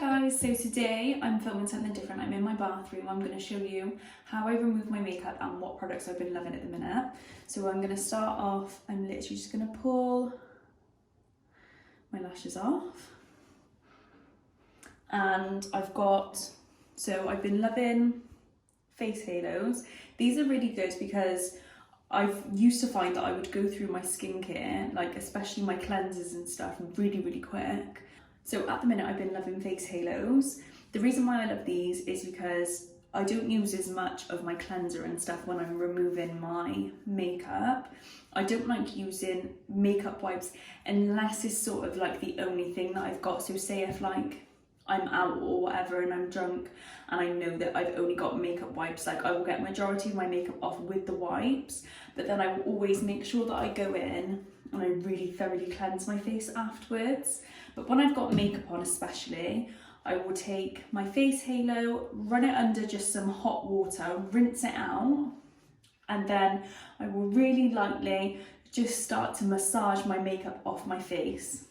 guys, so today I'm filming something different. I'm in my bathroom. I'm going to show you how I remove my makeup and what products I've been loving at the minute. So I'm going to start off, I'm literally just going to pull my lashes off. And I've been loving face halos. These are really good because I've used to find that I would go through my skincare, like especially my cleansers and stuff, really quick. So at the minute I've been loving face halos. The reason why I love these is because I don't use as much of my cleanser and stuff when I'm removing my makeup. I don't like using makeup wipes unless it's sort of like the only thing that I've got. So say if like I'm out or whatever and I'm drunk and I know that I've only got makeup wipes, like I will get majority of my makeup off with the wipes, but then I will always make sure that I go in and I really thoroughly cleanse my face afterwards. But when I've got makeup on especially, I will take my face halo, run it under just some hot water, rinse it out, and then I will really lightly just start to massage my makeup off my face.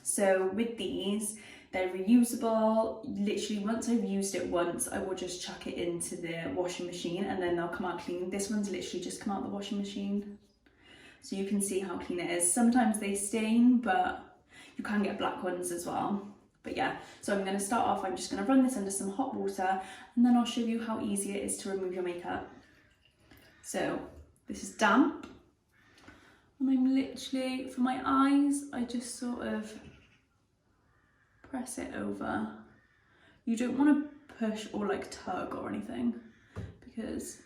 So with these, they're reusable. Literally once I've used it once, I will just chuck it into the washing machine and then they'll come out clean. This one's literally just come out the washing machine. So you can see how clean it is. Sometimes they stain, but you can get black ones as well. But yeah, so I'm going to start off, I'm just going to run this under some hot water and then I'll show you how easy it is to remove your makeup. So this is damp and I'm literally, for my eyes, I just sort of press it over. You don't want to push or like tug or anything because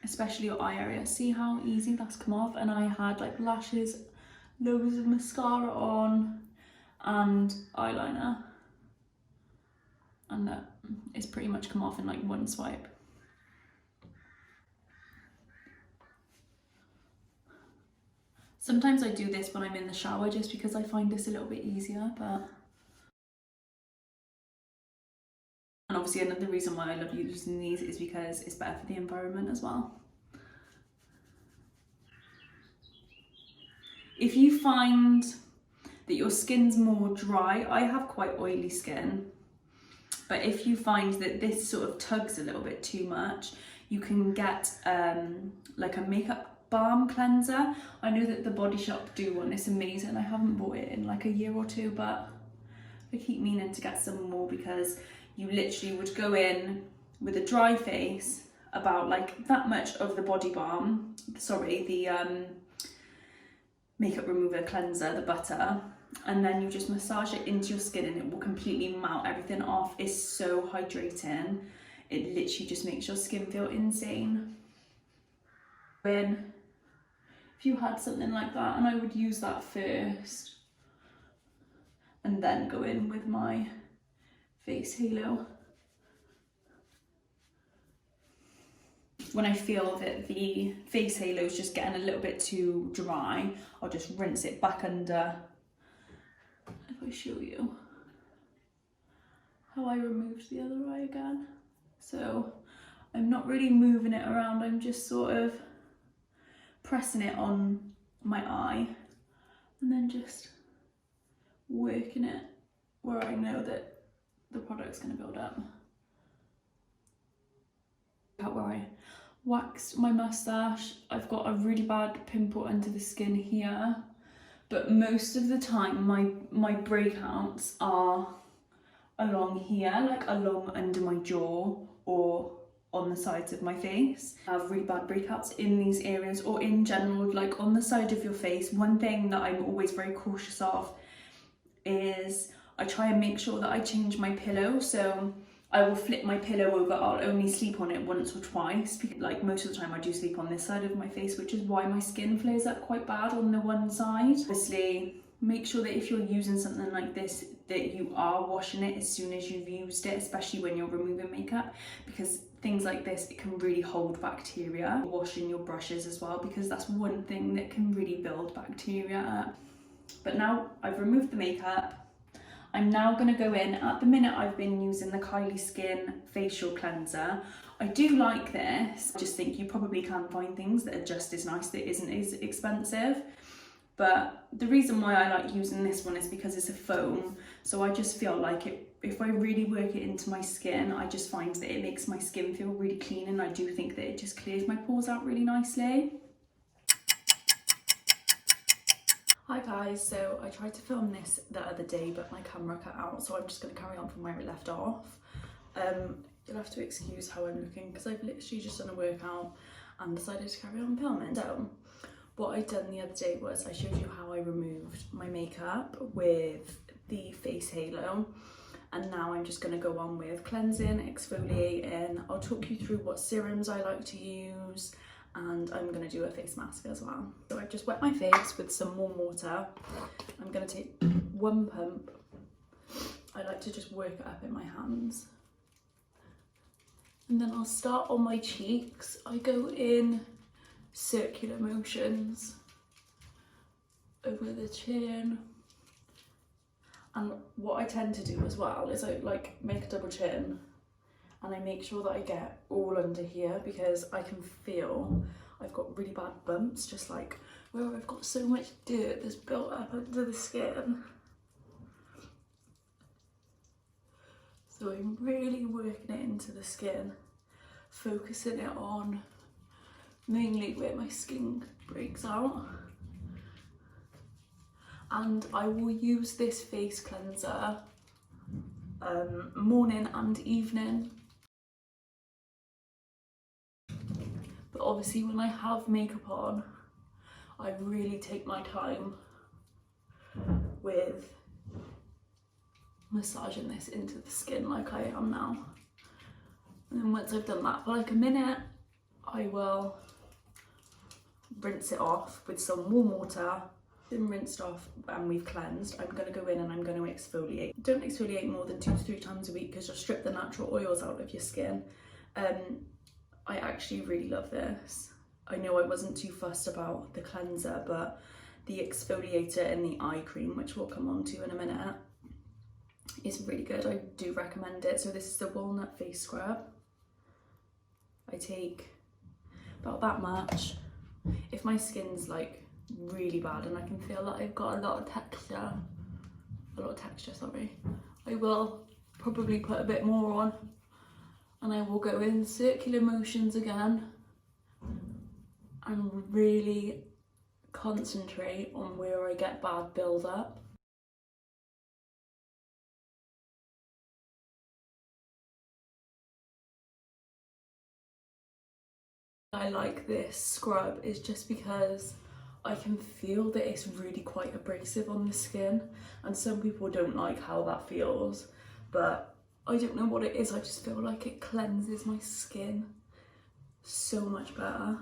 especially your eye area, see how easy that's come off. And I had like lashes, loads of mascara on and eyeliner, and that is pretty much come off in like one swipe. Sometimes I do this when I'm in the shower just because I find this a little bit easier, but and obviously another reason why I love using these is because it's better for the environment as well. If you find that your skin's more dry, I have quite oily skin, but if you find that this sort of tugs a little bit too much, you can get like a makeup balm cleanser. I know that the Body Shop do one, it's amazing. I haven't bought it in like a year or two, but I keep meaning to get some more because you literally would go in with a dry face, about like that much of the body balm, sorry, the makeup remover cleanser, the butter, and then you just massage it into your skin and it will completely melt everything off. It's so hydrating. It literally just makes your skin feel insane. If you had something like that, and I would use that first and then go in with my face halo. When I feel that the face halo is just getting a little bit too dry, I'll just rinse it back under. If I show you how I removed the other eye again. So I'm not really moving it around, I'm just sort of pressing it on my eye and then just working it where I know that the product's going to build up. Where I waxed my moustache, I've got a really bad pimple under the skin here, but most of the time my breakouts are along here, like along under my jaw or on the sides of my face. I have really bad breakouts in these areas or in general, like on the side of your face. One thing that I'm always very cautious of is I try and make sure that I change my pillow. So I will flip my pillow over, I'll only sleep on it once or twice. Like most of the time I do sleep on this side of my face, which is why my skin flares up quite bad on the one side. Obviously, make sure that if you're using something like this, that you are washing it as soon as you've used it, especially when you're removing makeup, because things like this, it can really hold bacteria. Washing your brushes as well, because that's one thing that can really build bacteria up. But now I've removed the makeup, I'm now going to go in. At the minute I've been using the Kylie Skin facial cleanser. I do like this. I just think you probably can find things that are just as nice, that isn't as expensive. But the reason why I like using this one is because it's a foam, so I just feel like if I really work it into my skin, I just find that it makes my skin feel really clean, and I do think that it just clears my pores out really nicely. Hi guys, so I tried to film this the other day but my camera cut out, so I'm just going to carry on from where it left off. You'll have to excuse how I'm looking because I've literally just done a workout and decided to carry on filming. So what I'd done the other day was I showed you how I removed my makeup with the face halo, and now I'm just going to go on with cleansing, exfoliating. I'll talk you through what serums I like to use, and I'm going to do a face mask as well. So I've just wet my face with some warm water. I'm going to take one pump. I like to just work it up in my hands. And then I'll start on my cheeks. I go in circular motions over the chin. And what I tend to do as well is I like make a double chin, and I make sure that I get all under here because I can feel I've got really bad bumps, just like where I've got so much dirt that's built up under the skin. So I'm really working it into the skin, focusing it on mainly where my skin breaks out. And I will use this face cleanser morning and evening. But obviously when I have makeup on, I really take my time with massaging this into the skin like I am now. And then once I've done that for like a minute, I will rinse it off with some warm water. Been rinsed off and we've cleansed, I'm going to go in and I'm going to exfoliate. Don't exfoliate more than 2 to 3 times a week because you'll strip the natural oils out of your skin. I actually really love this. I know I wasn't too fussed about the cleanser, but the exfoliator and the eye cream, which we'll come on to in a minute, is really good. I do recommend it. So this is the walnut face scrub. I take about that much. If my skin's like really bad and I can feel that I've got a lot of texture, I will probably put a bit more on, and I will go in circular motions again and really concentrate on where I get bad build up. I like this scrub is just because I can feel that it's really quite abrasive on the skin, and some people don't like how that feels, but I don't know what it is. I just feel like it cleanses my skin so much better.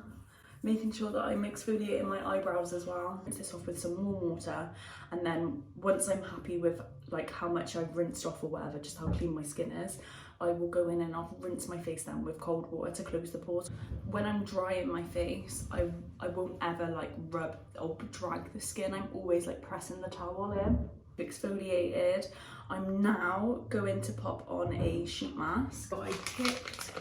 Making sure that I'm exfoliating my eyebrows as well. Rinse this off with some warm water, and then once I'm happy with like how much I've rinsed off or whatever, just how clean my skin is, I will go in and I'll rinse my face down with cold water to close the pores. When I'm drying my face, I won't ever like rub or drag the skin. I'm always like pressing the towel in. Exfoliated. I'm now going to pop on a sheet mask. So I picked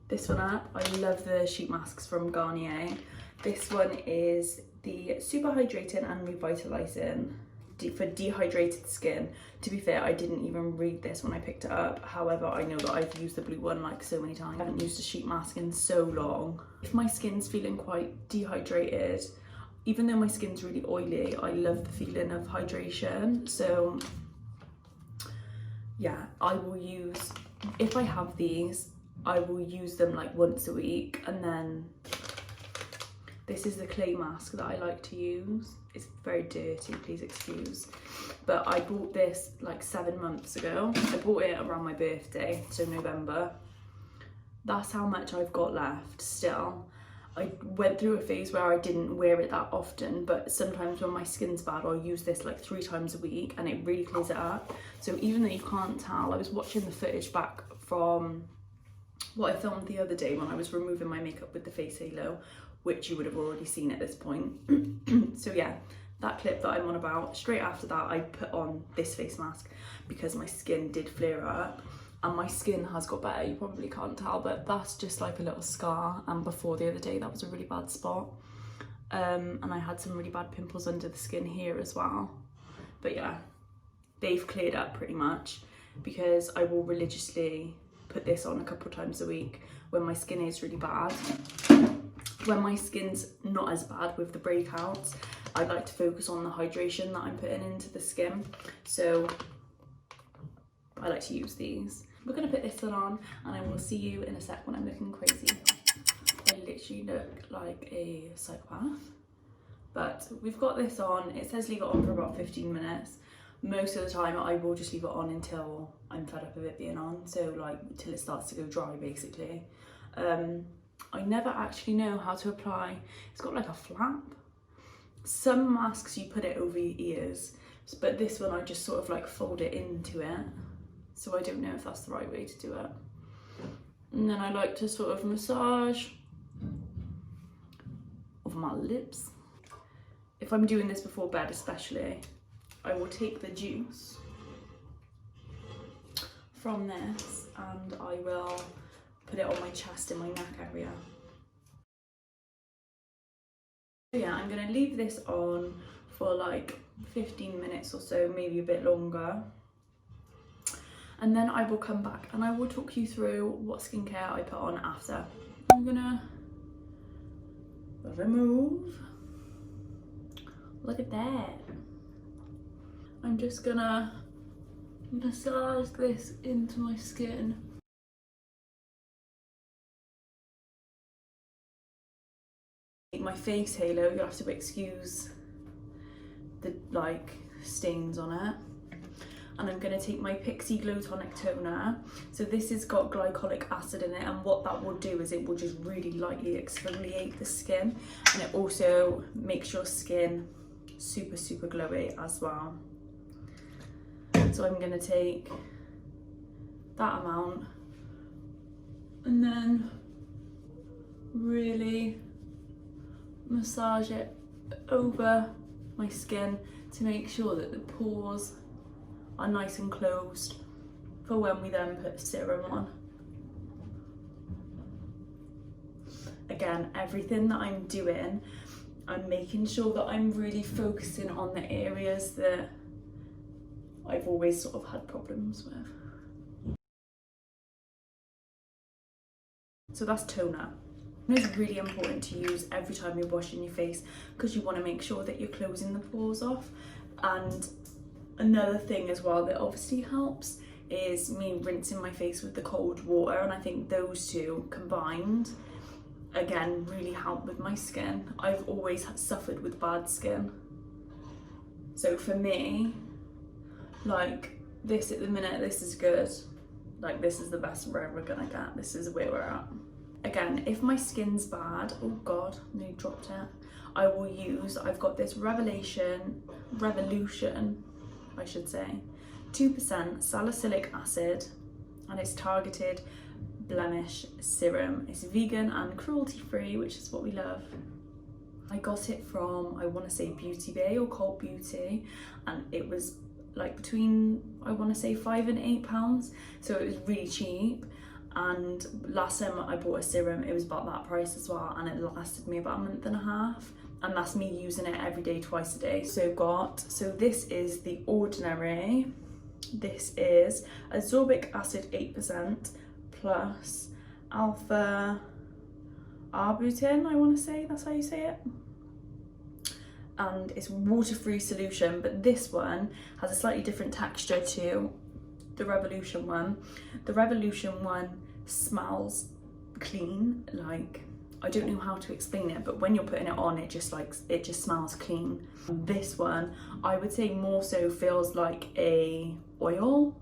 this one up. I love the sheet masks from Garnier. This one is the Super Hydrating and Revitalizing for dehydrated skin. To be fair, I didn't even read this when I picked it up. However, I know that I've used the blue one like so many times. I haven't used a sheet mask in so long. If my skin's feeling quite dehydrated, even though my skin's really oily, I love the feeling of hydration. So yeah, I will use, if I have these, I will use them like once a week. And then this is the clay mask that I like to use. It's very dirty, please excuse. But I bought this like 7 months ago. I bought it around my birthday, so November. That's how much I've got left still. I went through a phase where I didn't wear it that often, but sometimes when my skin's bad, I'll use this like 3 times a week and it really clears it up. So even though you can't tell, I was watching the footage back from what I filmed the other day when I was removing my makeup with the face halo, which you would have already seen at this point. So yeah, that clip that I'm on about, straight after that I put on this face mask because my skin did flare up. And my skin has got better, you probably can't tell, but that's just like a little scar, and before the other day that was a really bad spot. and I had some really bad pimples under the skin here as well. But yeah, they've cleared up pretty much, because I will religiously put this on a couple of times a week when my skin is really bad. When my skin's not as bad with the breakouts, I like to focus on the hydration that I'm putting into the skin. So I like to use these. We're gonna put this one on and I will see you in a sec when I'm looking crazy. I literally look like a psychopath. But we've got this on. It says leave it on for about 15 minutes. Most of the time I will just leave it on until I'm fed up of it being on. So like till it starts to go dry basically. I never actually know how to apply. It's got like a flap. Some masks you put it over your ears, but this one I just sort of like fold it into it. So I don't know if that's the right way to do it. And then I like to sort of massage over my lips. If I'm doing this before bed especially, I will take the juice from this and I will put it on my chest and my neck area. So yeah, I'm gonna leave this on for like 15 minutes or so, maybe a bit longer. And then I will come back and I will talk you through what skincare I put on after. I'm gonna remove, look at that. I'm just gonna massage this into my skin. My face halo, you'll have to excuse the like stains on it. And I'm going to take my Pixie Glow Tonic Toner. So this has got glycolic acid in it, and what that will do is it will just really lightly exfoliate the skin, and it also makes your skin super glowy as well. So I'm going to take that amount and then really massage it over my skin to make sure that the pores are nice and closed for when we then put serum on. Again, everything that I'm doing, I'm making sure that I'm really focusing on the areas that I've always sort of had problems with. So that's toner. It's really important to use every time you're washing your face because you want to make sure that you're closing the pores off. And another thing as well that obviously helps is me rinsing my face with the cold water, and I think those two combined again really help with my skin. I've always suffered with bad skin, so for me, like this at the minute, this is good. Like this is the best we're ever gonna get. This is where we're at. Again, if my skin's bad, oh god, nearly dropped it, I will use, I've got this Revolution, I should say, 2% salicylic acid, and it's targeted blemish serum. It's vegan and cruelty free, which is what we love. I got it from, I want to say Beauty Bay or Cult Beauty, and it was like between, I want to say £5 and £8, so it was really cheap. And last time I bought a serum, it was about that price as well, and it lasted me about a month and a half, and that's me using it every day, twice a day. So this is the Ordinary. This is ascorbic acid 8% plus alpha arbutin, I want to say that's how you say it, and it's water-free solution, but this one has a slightly different texture to the Revolution one. The Revolution one smells clean, like I don't know how to explain it, but when you're putting it on, it just smells clean. This one I would say more so feels like a oil,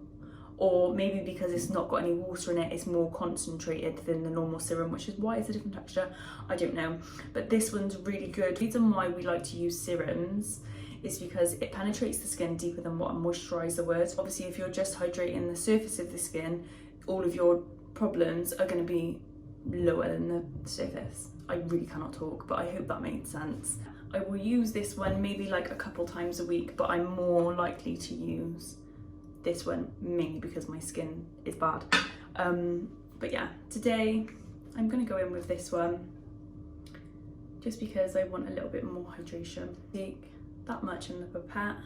or maybe because it's not got any water in it, it's more concentrated than the normal serum, which is why it's a different texture. I don't know, but this one's really good. The reason why we like to use serums is because it penetrates the skin deeper than what a moisturiser would. Obviously, if you're just hydrating the surface of the skin, all of your problems are going to be lower than the surface. I really cannot talk, but I hope that made sense. I will use this one maybe like a couple times a week, but I'm more likely to use this one mainly because my skin is bad. But yeah, today I'm going to go in with this one. just because I want a little bit more hydration. Take that much in the pipette,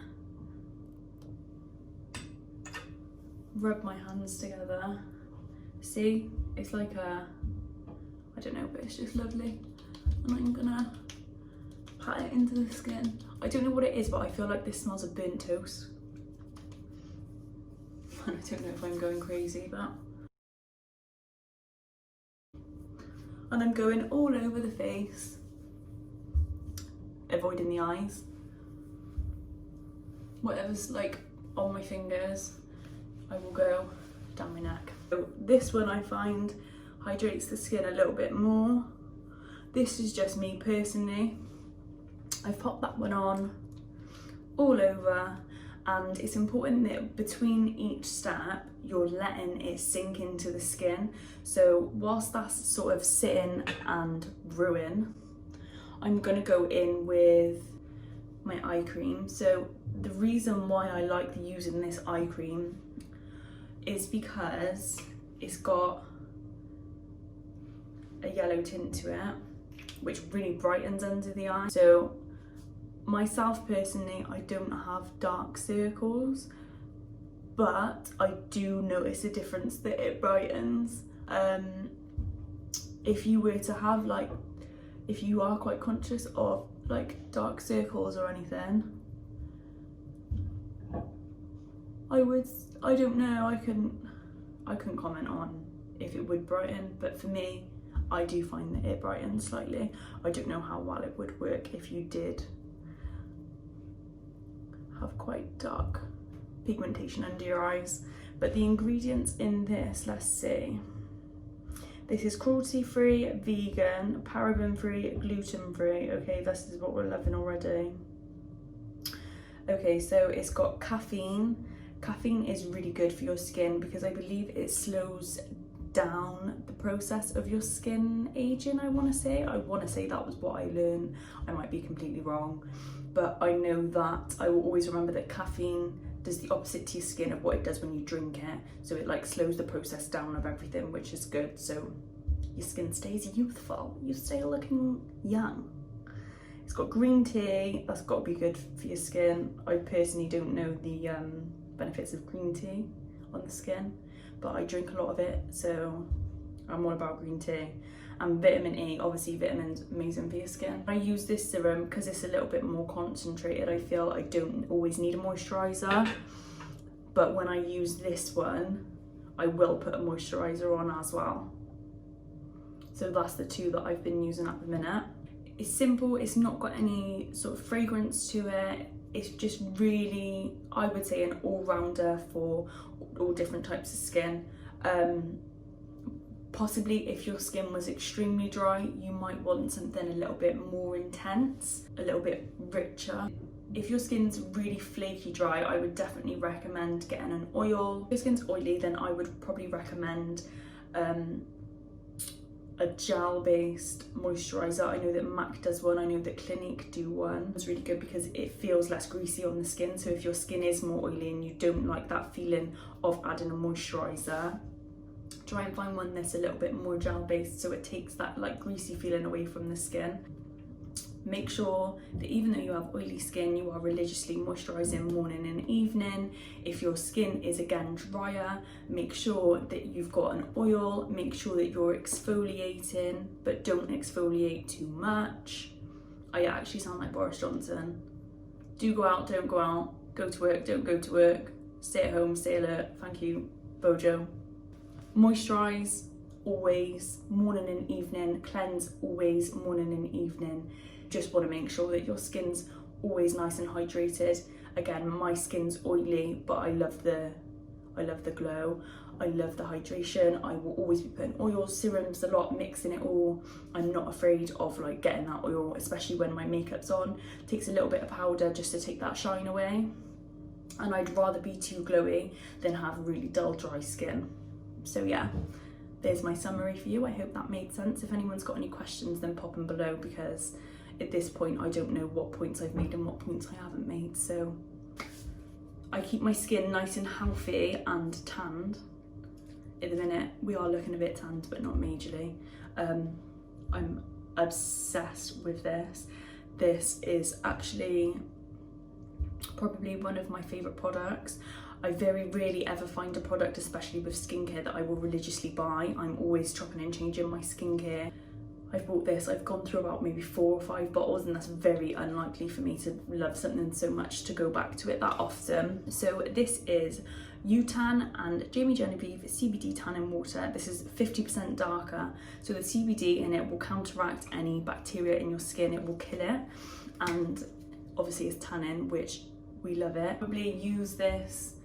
rub my hands together. See, it's like a, I don't know, but it's just lovely. And I'm gonna pat it into the skin. I don't know what it is, but I feel like this smells of burnt toast. I don't know if I'm going crazy, but. And I'm going all over the face, avoiding the eyes. Whatever's like on my fingers, I will go down my neck. So this one I find hydrates the skin a little bit more. This is just me personally. I've popped that one on all over, and it's important that between each step you're letting it sink into the skin. So whilst that's sort of sitting and brewing, I'm gonna go in with my eye cream. So the reason why I like using this eye cream is because it's got a yellow tint to it, which really brightens under the eye. So myself personally, I don't have dark circles, but I do notice a difference that it brightens. If you were to have like, if you are quite conscious of like dark circles or anything, I don't know, I couldn't comment on if it would brighten, but for me, I do find that it brightens slightly. I don't know how well it would work if you did have quite dark pigmentation under your eyes. But the ingredients in this, let's see. This is cruelty-free, vegan, paraben-free, gluten-free. Okay, this is what we're loving already. Okay, so it's got caffeine. Caffeine is really good for your skin because I believe it slows down the process of your skin aging, I want to say that was what I learned. I might be completely wrong, but I know that I will always remember that caffeine does the opposite to your skin of what it does when you drink it. So it like slows the process down of everything, which is good. So your skin stays youthful, you stay looking young. It's got green tea, that's got to be good for your skin. I personally don't know the benefits of green tea on the skin, but I drink a lot of it, so I'm all about green tea. And vitamin E, obviously vitamin's amazing for your skin. I use this serum because it's a little bit more concentrated. I feel I don't always need a moisturiser, but when I use this one, I will put a moisturiser on as well. So that's the two that I've been using at the minute. It's simple, it's not got any sort of fragrance to it. It's just really, I would say, an all-rounder for all different types of skin. Possibly if your skin was extremely dry, you might want something a little bit more intense, a little bit richer. If your skin's really flaky dry, I would definitely recommend getting an oil. If your skin's oily, then I would probably recommend a gel-based moisturiser. I know that MAC does one, I know that Clinique do one. It's really good because it feels less greasy on the skin. So if your skin is more oily and you don't like that feeling of adding a moisturiser, try and find one that's a little bit more gel-based so it takes that like greasy feeling away from the skin. Make sure that even though you have oily skin, you are religiously moisturising morning and evening. If your skin is again drier, make sure that you've got an oil. Make sure that you're exfoliating, but don't exfoliate too much. I actually sound like Boris Johnson. Do go out, don't go out. Go to work, don't go to work. Stay at home, stay alert. Thank you, Bojo. Moisturise always, morning and evening. Cleanse always, morning and evening. Just want to make sure that your skin's always nice and hydrated. Again, my skin's oily, but I love the glow. I love the hydration. I will always be putting oils, serums, a lot, mixing it all. I'm not afraid of like getting that oil, especially when my makeup's on. It takes a little bit of powder just to take that shine away. And I'd rather be too glowy than have really dull, dry skin. So yeah, there's my summary for you. I hope that made sense. If anyone's got any questions, then pop them below, because at this point I don't know what points I've made and what points I haven't made. So I keep my skin nice and healthy and tanned. At the minute we are looking a bit tanned, but not majorly. I'm obsessed with this. This is actually probably one of my favourite products. I very rarely ever find a product, especially with skincare, that I will religiously buy. I'm always chopping and changing my skincare. I've bought this, I've gone through about maybe 4 or 5 bottles, and that's very unlikely for me to love something so much to go back to it that often. So this is UTAN and Jamie Genevieve CBD Tanning Water. This is 50% darker, so the CBD in it will counteract any bacteria in your skin, it will kill it, and obviously it's tannin, which we love it. Probably use this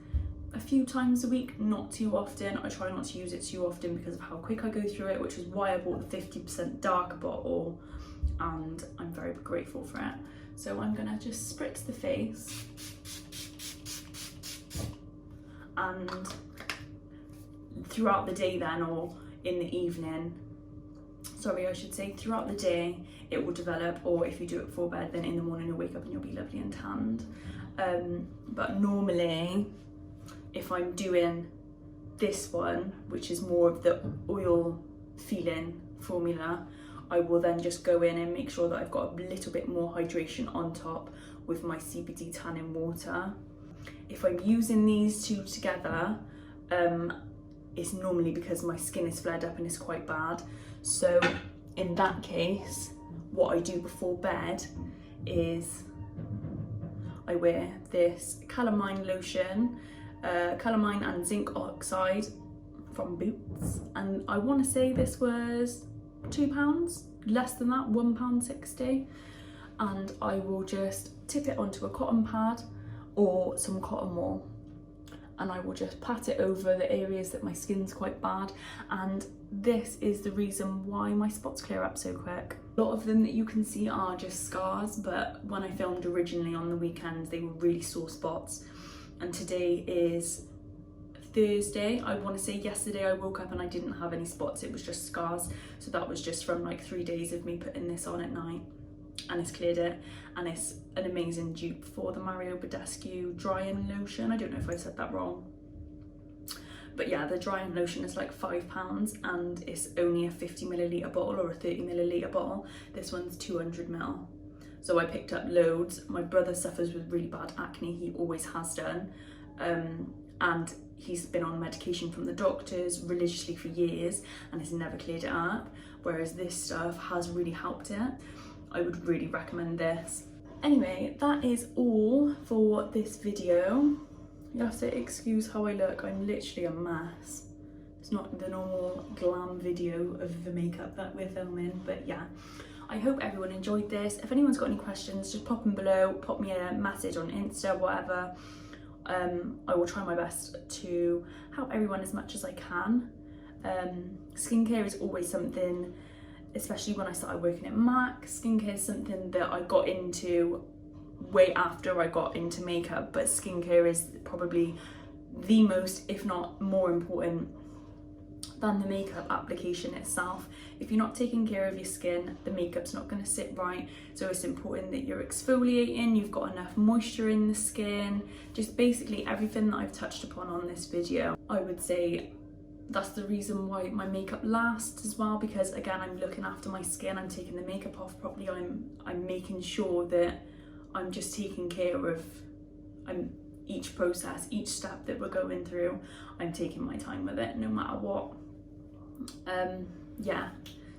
a few times a week, not too often. I try not to use it too often because of how quick I go through it, which is why I bought the 50% darker bottle, and I'm very grateful for it. So I'm gonna just spritz the face, and throughout the day then, or in the evening, sorry, I should say throughout the day, it will develop, or if you do it before bed, then in the morning you'll wake up and you'll be lovely and tanned. But normally, if I'm doing this one, which is more of the oil feeling formula, I will then just go in and make sure that I've got a little bit more hydration on top with my CBD tanning water. If I'm using these two together, it's normally because my skin is flared up and it's quite bad. So in that case, what I do before bed is I wear this calamine lotion, calamine and zinc oxide from Boots, and I want to say this was £2, less than that, £1.60, and I will just tip it onto a cotton pad or some cotton wool, and I will just pat it over the areas that my skin's quite bad, and this is the reason why my spots clear up so quick. A lot of them that you can see are just scars, but when I filmed originally on the weekends, they were really sore spots. And today is Thursday. I want to say yesterday I woke up and I didn't have any spots, it was just scars. So that was just from like 3 days of me putting this on at night, and it's cleared it. And it's an amazing dupe for the Mario Badescu drying lotion. I don't know if I said that wrong, but yeah, the drying lotion is like £5, and it's only a 50ml bottle or a 30ml bottle. This one's 200ml. So I picked up loads. My brother suffers with really bad acne, he always has done, and he's been on medication from the doctors religiously for years and has never cleared it up, whereas this stuff has really helped it. I would really recommend this. Anyway, that is all for this video. You have to excuse how I look, I'm literally a mess. It's not the normal glam video of the makeup that we're filming, but yeah. I hope everyone enjoyed this. If anyone's got any questions, just pop them below, pop me a message on Insta, whatever. I will try my best to help everyone as much as I can. Skincare is always something, especially when I started working at MAC, skincare is something that I got into way after I got into makeup, but skincare is probably the most, if not more important than the makeup application itself. If you're not taking care of your skin, the makeup's not going to sit right. So it's important that you're exfoliating, you've got enough moisture in the skin, just basically everything that I've touched upon on this video. I would say that's the reason why my makeup lasts as well, because again, I'm looking after my skin, I'm taking the makeup off properly, I'm making sure that I'm just taking care of each process, each step that we're going through. I'm taking my time with it no matter what. Yeah,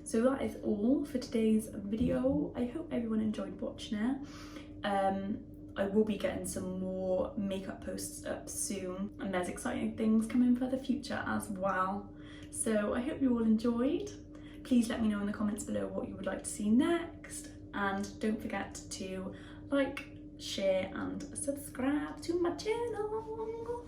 so that is all for today's video. I hope everyone enjoyed watching it. I will be getting some more makeup posts up soon, and there's exciting things coming for the future as well. So I hope you all enjoyed. Please let me know in the comments below what you would like to see next, and don't forget to like, share and subscribe to my channel.